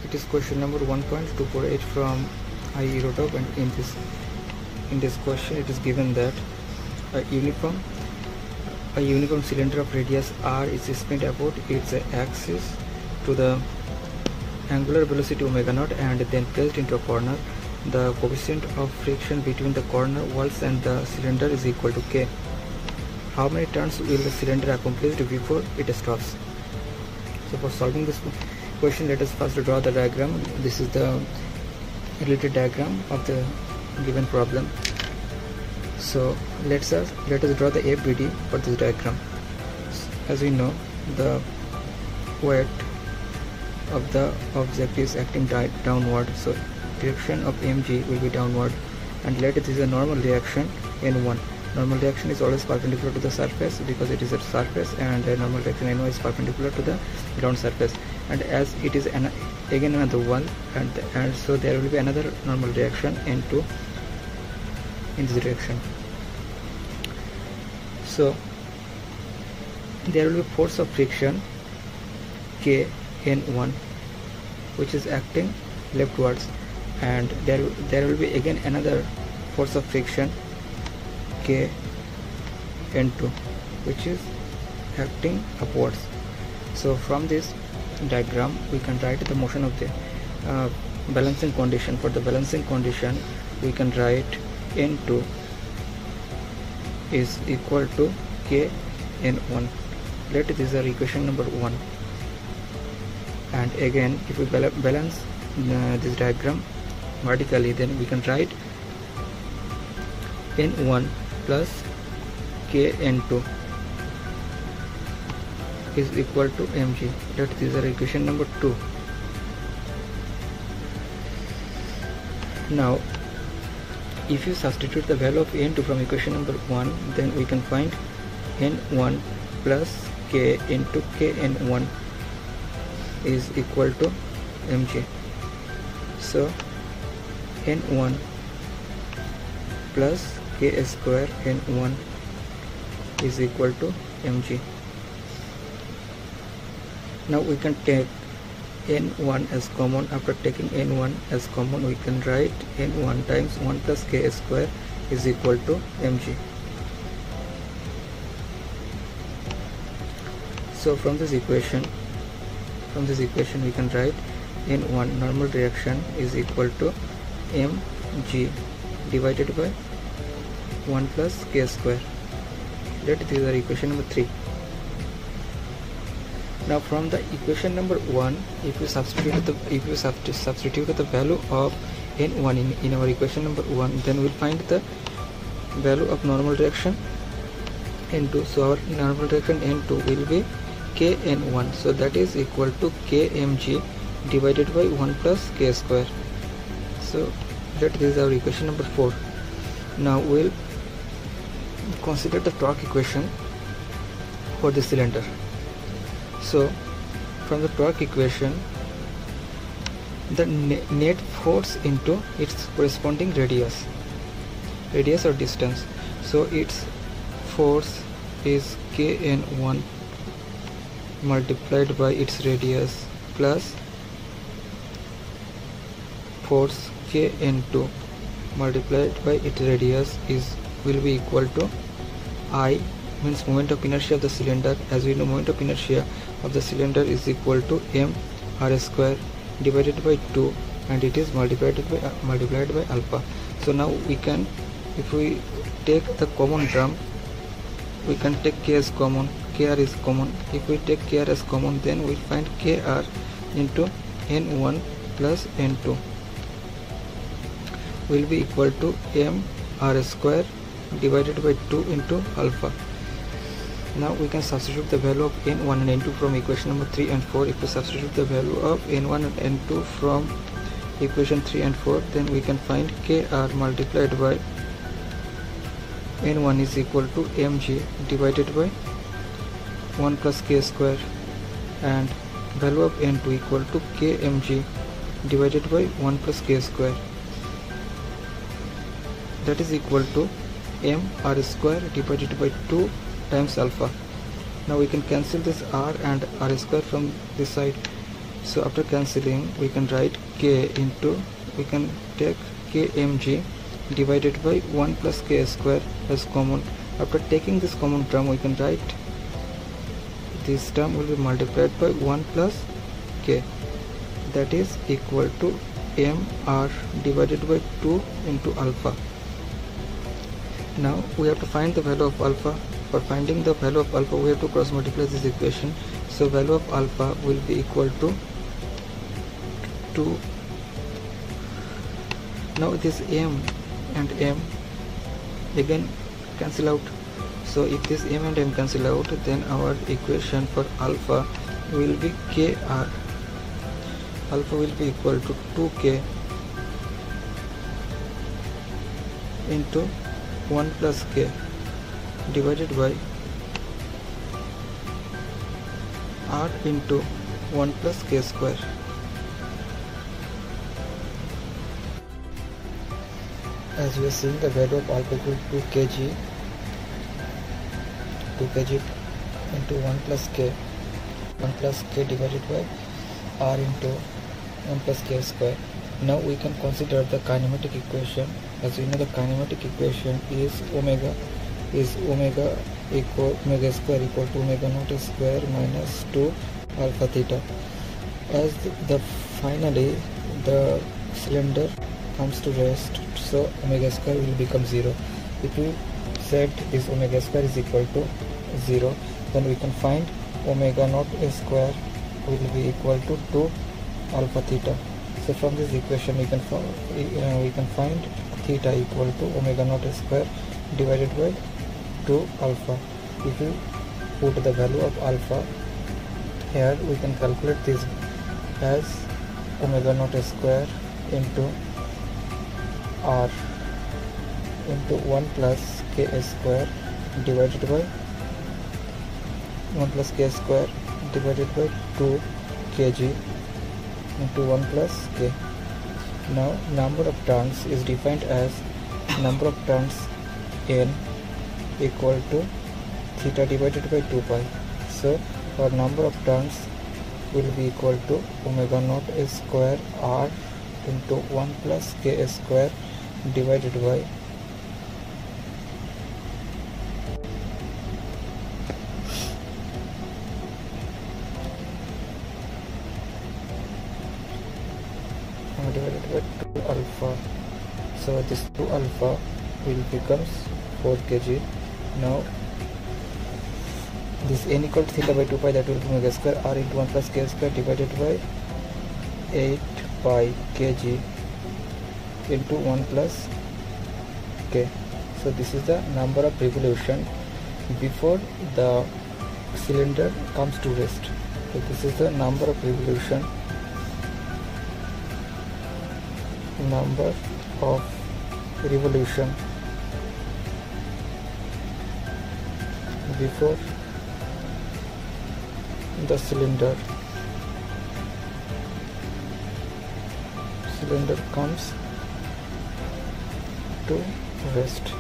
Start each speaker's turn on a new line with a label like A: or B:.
A: It is question number 1.248 from IEROTOP, and in this question it is given that a uniform cylinder of radius r is spin about its axis to the angular velocity omega naught and then placed into a corner. The coefficient of friction between the corner walls and the cylinder is equal to k. How many turns will the cylinder accomplish before it stops? So for solving this question, let us first draw the diagram. This is the related diagram of the given problem. So let us draw the FBD for this diagram. As we know, the weight of the object is acting downward, so direction of mg will be downward, and let it is a normal reaction n1. Normal reaction is always perpendicular to the surface because it is a surface, and normal reaction n1 is perpendicular to the ground surface. And as it is again another one, and so there will be another normal reaction n2 in this direction. So there will be force of friction k n1 which is acting leftwards, and there will be again another force of friction k n2 which is acting upwards. So from this diagram we can write the motion of the balancing condition. For the balancing condition we can write n2 is equal to k n1. Let this is our equation number 1, and again if we balance this diagram vertically, then we can write n1 plus k n2 is equal to mg. That is our equation number 2. Now if you substitute the value of n2 from equation number 1, then we can find n1 plus k into k n1 is equal to mg. So n1 plus k square n1 is equal to mg. Now we can take n1 as common. After taking n1 as common, we can write n1 times 1 plus k square is equal to mg. So from this equation we can write n1 normal reaction is equal to mg divided by 1 plus k square. That is our equation number 3. Now from the equation number 1, if you substitute the value of n1 in our equation number 1, then we'll find the value of normal reaction n2. So our normal reaction n2 will be kn1, so that is equal to kmg divided by 1 plus k square. So that is our equation number 4. Now we'll consider the torque equation for the cylinder. So from the torque equation, the net force into its corresponding radius or distance. So its force is kn1 multiplied by its radius plus force kn2 multiplied by its radius will be equal to I, means moment of inertia of the cylinder. As we know, moment of inertia of the cylinder is equal to m r square divided by 2, and it is multiplied by alpha. So now we can, if we take the common term, we can take k as common, kr is common. If we take kr as common, then we find kr into n1 plus n2 will be equal to m r square divided by 2 into alpha. Now we can substitute the value of n1 and n2 from equation number 3 and 4. If we substitute the value of n1 and n2 from equation 3 and 4, then we can find kr multiplied by n1 is equal to mg divided by 1 plus k square, and value of n2 equal to kmg divided by 1 plus k square. That is equal to m r square divided by 2 times alpha. Now we can cancel this r and r square from this side. So after cancelling, we can write k into, we can take kmg divided by 1 plus k square as common. After taking this common term, we can write this term will be multiplied by 1 plus k, that is equal to mr divided by 2 into alpha. Now we have to find the value of alpha. For finding the value of alpha, we have to cross multiply this equation. So value of alpha will be equal to 2. Now this m and m again cancel out. So if this m and m cancel out, then our equation for alpha will be kr. Alpha will be equal to 2k into 1 plus k divided by r into 1 plus k square. As we are seeing, the value of alpha equal to 2 kg into 1 plus k divided by r into 1 plus k square. Now we can consider the kinematic equation. As we know, the kinematic equation is omega square equal to omega naught square minus 2 alpha theta. As finally the cylinder comes to rest, so omega square will become 0. If we set this omega square is equal to 0, then we can find omega naught square will be equal to 2 alpha theta. So from this equation we can find theta equal to omega naught square divided by 2 alpha. If we put the value of alpha here, we can calculate this as omega naught square into r into 1 plus k square divided by 1 plus k square divided by 2 kg into 1 plus k. Now number of turns is defined as number of turns n equal to theta divided by 2 pi. So our number of turns will be equal to omega naught square r into 1 plus k square divided by divided by 2 alpha. So this 2 alpha will becomes 4 kg. Now this n equal to theta by 2 pi, that will be omega square r into 1 plus k square divided by 8 pi kg into 1 plus k. So this is the number of revolution before the cylinder comes to rest. So this is the number of revolution before the cylinder comes to rest.